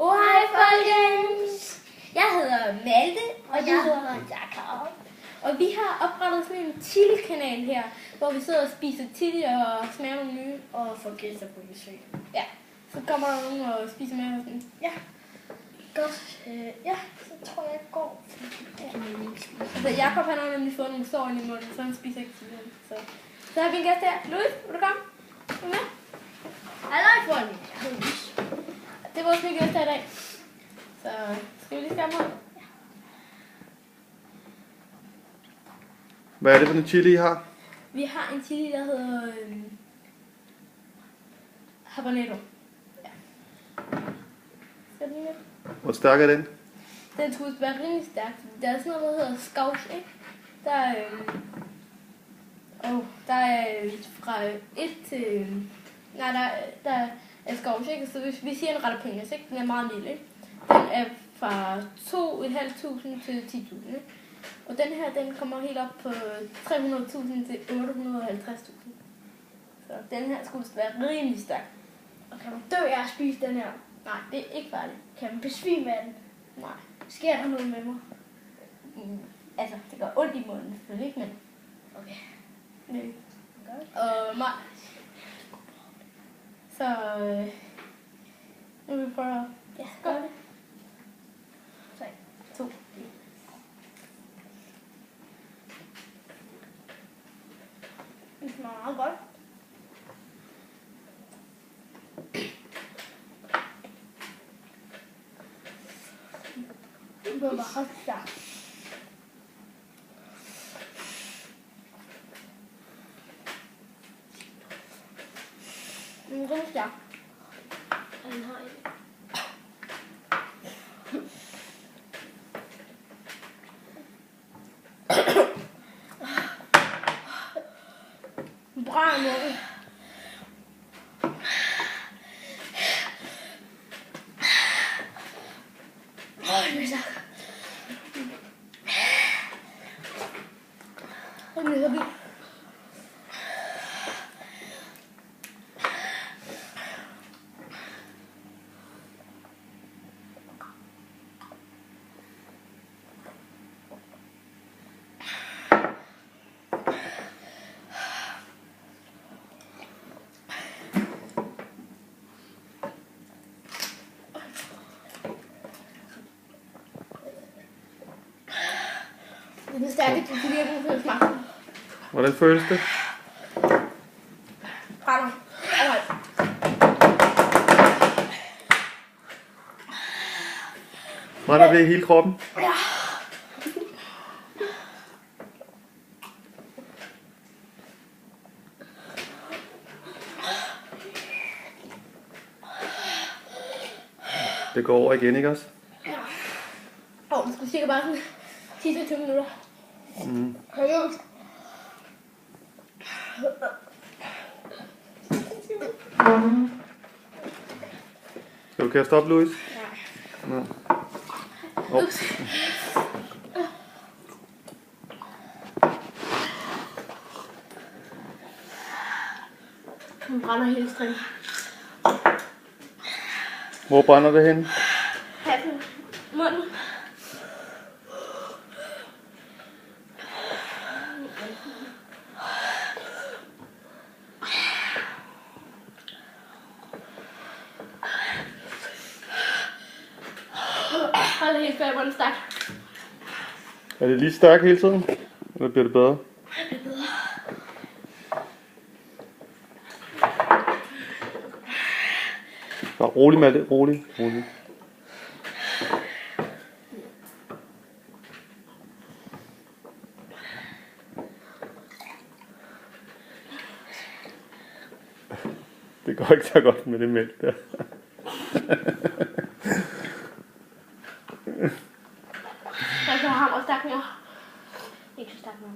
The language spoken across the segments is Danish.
Hej folkens! Jeg hedder Malte, og jeg hedder Jakob. Og vi har oprettet sådan en chili-kanal her, hvor vi sidder og spiser chili og smager nogle nye. Og får gæster på besøg. Ja, så kommer der nogen og spiser med os. Ja, godt. Ja, så tror jeg går. Altså Jakob han har nemlig fået nogle sår i munden, så han spiser ikke chili. Så har vi en gæst her. Louis, vil du komme? Er du med? Hej folkens. Det er vores nye gæst her i dag. Så skal vi lige skærme ud? Hvad er det for en chili, I har? Vi har en chili, der hedder habanero. Ja. Skal den lidt? Hvor stærk er den? Den skulle være rimelig stærk. Der er sådan noget, der hedder skovs, ikke? Der er fra 1 til... Nej, der er skovs, ikke? Så hvis vi siger en jalapeno, ikke? Den er meget lille, ikke? Den er fra 2.500 til 10.000, ikke? Og den her, den kommer helt op på 300.000 til 850.000. Så den her skulle være rimelig stærk. Og kan man dø af at spise den her? Nej, det er ikke farligt. Kan man besvime af den? Nej. Sker der noget med mig? Altså, det gør ondt i munden, selvfølgelig ikke, men... Okay. Nej. Godt. Og nej. Så... nu vil vi prøve at... Ja, gør det. 3, 2. Det smager meget godt. Det var bare ret stærkt. Den er rimelig stærk. Den har en. Brænder munden. Det er stærkt. Den er stærk, det er virkelig til at smage. Hvordan føles det? Brænder. Alright. Brænder det i hele kroppen? Ja. Det går over igen, ikke også? Det skulle cirka bare sådan 10-20 minutter. Mm. Skal du kaste op, Louis? Nej. Ja. Oh. Den brænder hele strengen. Hvor brænder det hen? Hatten. Munden. Hold helt færdig, hvor den stak. Er det lige stærk hele tiden? Eller bliver det bedre? Det er bedre. Bare rolig med det. Rolig. Det går ikke så godt med det mælk der. Jeg kan have ham stærk mere. Ikke så stærk mere.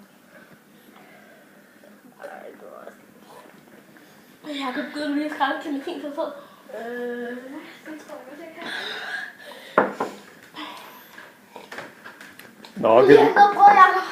Jeg kan begynde lige at skrælle til min fin så fed. Det tror jeg, det kan. Nå, okay. Hjælp mig, bror Jakob.